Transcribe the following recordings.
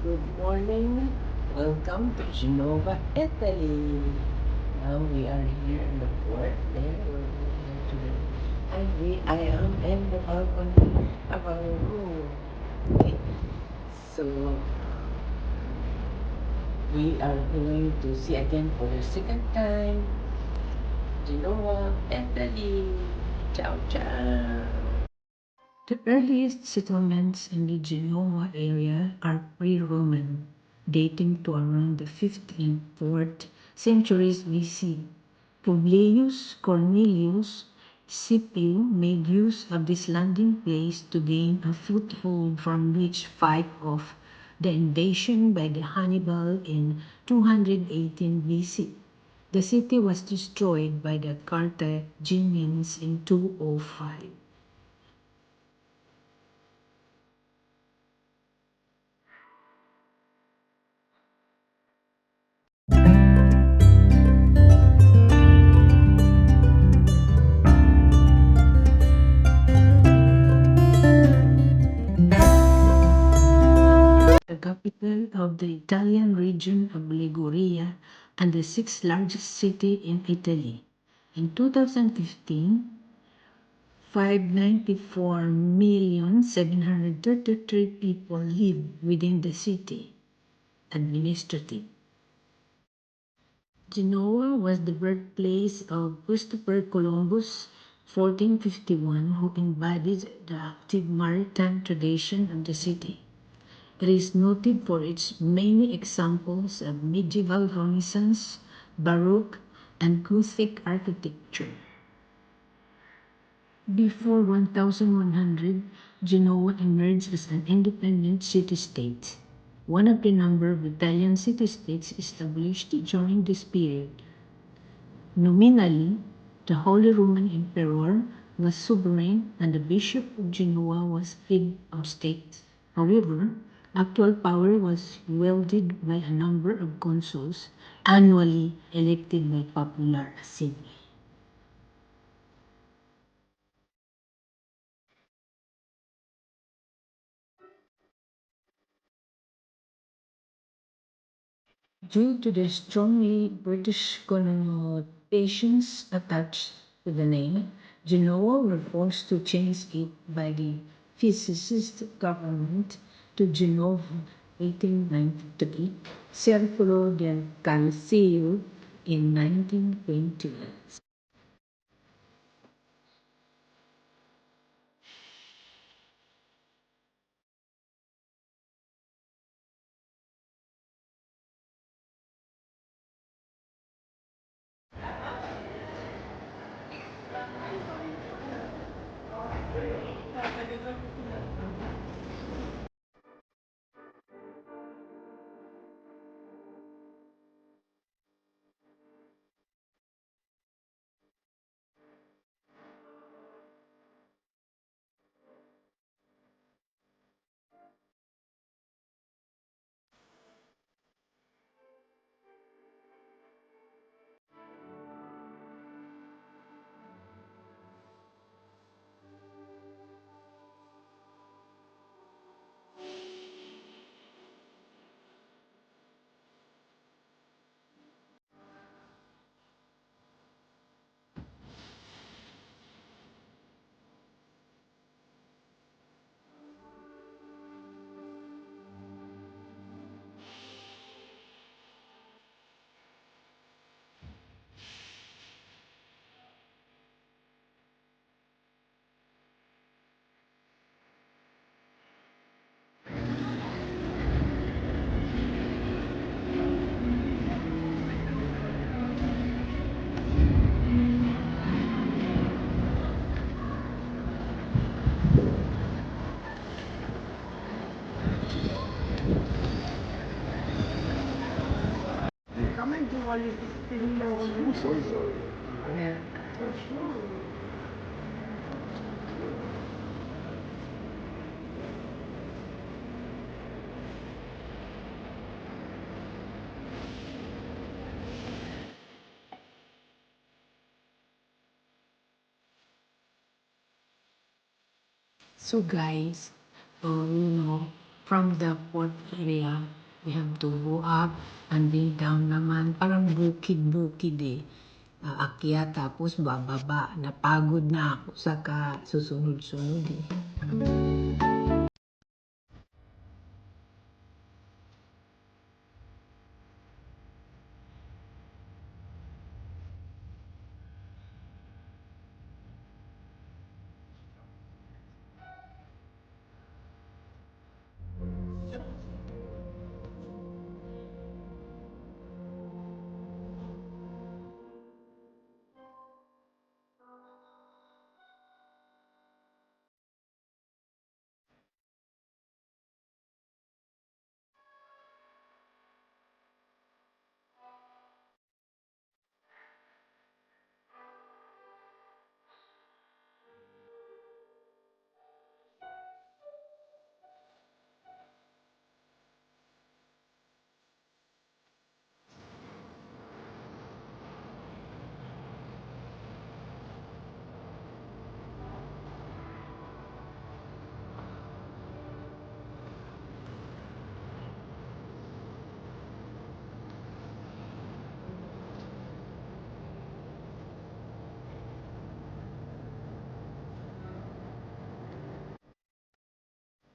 Good morning. Welcome to Genova, Italy. Now we are here in the port. There we're going to the I am in the balcony of our room. Okay. So we are going to see again for the second time Genova, Italy. Ciao, ciao. The earliest settlements in the Genoa area are pre-Roman, dating to around the 5th and 4th centuries BC. Publius Cornelius Scipio made use of this landing place to gain a foothold from which fight off the invasion by the Hannibal in 218 BC. The city was destroyed by the Carthaginians in 205. The capital of the Italian region of Liguria and the sixth largest city in Italy. In 2015, 594,733 people live within the city. Administrative. Genoa was the birthplace of Christopher Columbus, 1451, who embodied the active maritime tradition of the city. It is noted for its many examples of medieval Renaissance, Baroque, and Gothic architecture. Before 1100, Genoa emerged as an independent city-state, one of the number of Italian city-states established during this period. Nominally, the Holy Roman Emperor was sovereign and the Bishop of Genoa was head of state. However, actual power was wielded by a number of consuls annually elected by popular assembly. Due to the strongly British connotations attached to the name, Genoa were forced to change it by the physicist government to Genova 1893, Circolo del Calcio in 1920. Yeah. So guys, from the port area, We have to go up and then down naman. Parang bukid-bukid eh. Aakyat tapos bababa. Napagod na ako sa susunod-sunod eh.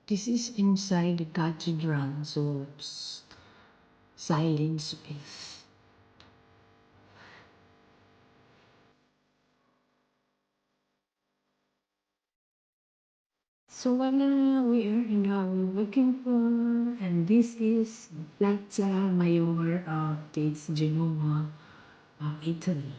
This is inside the cathedral, so silent space. So we are now looking for, and this is Plaza Mayor of Genoa, Italy.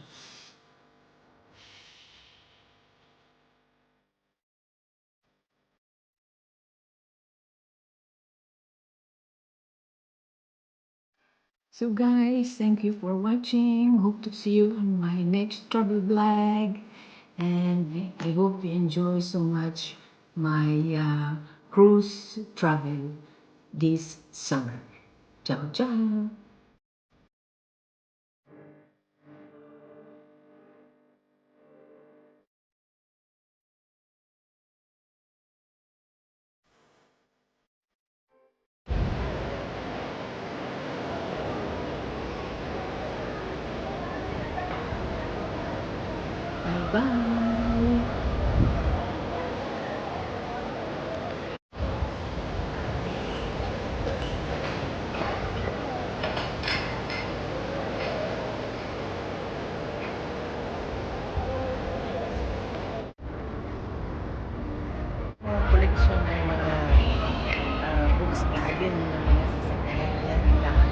So guys, thank you for watching. Hope to see you on my next travel vlog. And I hope you enjoy so much my cruise travel this summer. Ciao, ciao. Bye-bye. Mga koleksyon ng mga Volkswagen ng mga sasakyan. Yan, lahat.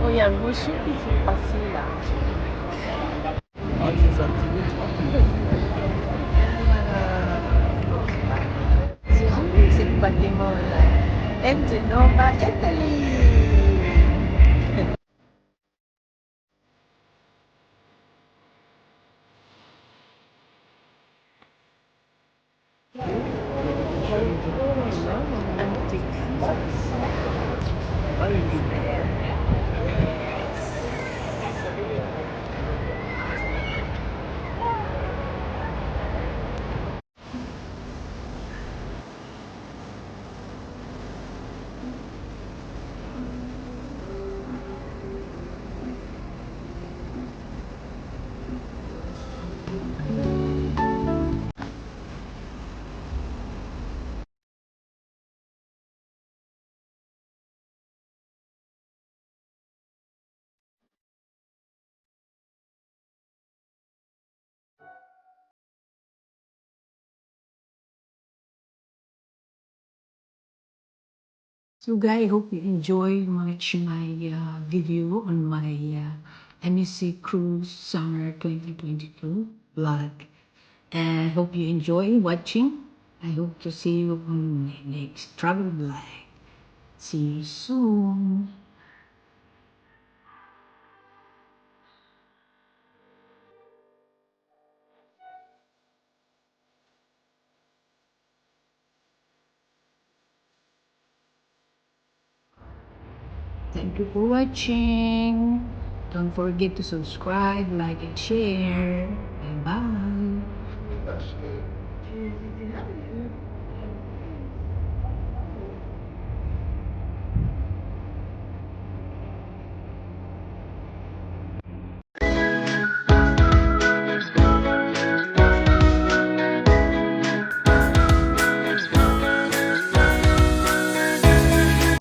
Oh, yan. Bullshit pa sila. Oh, sa Patimola and Genova, Italy. Antique pieces. What is there? So guys, I hope you enjoy much my video on my MSC Cruise Summer 2022 vlog. And I hope you enjoy watching. I hope to see you on my next travel vlog. See you soon. Thank you for watching. Don't forget to subscribe, like, and share. And bye.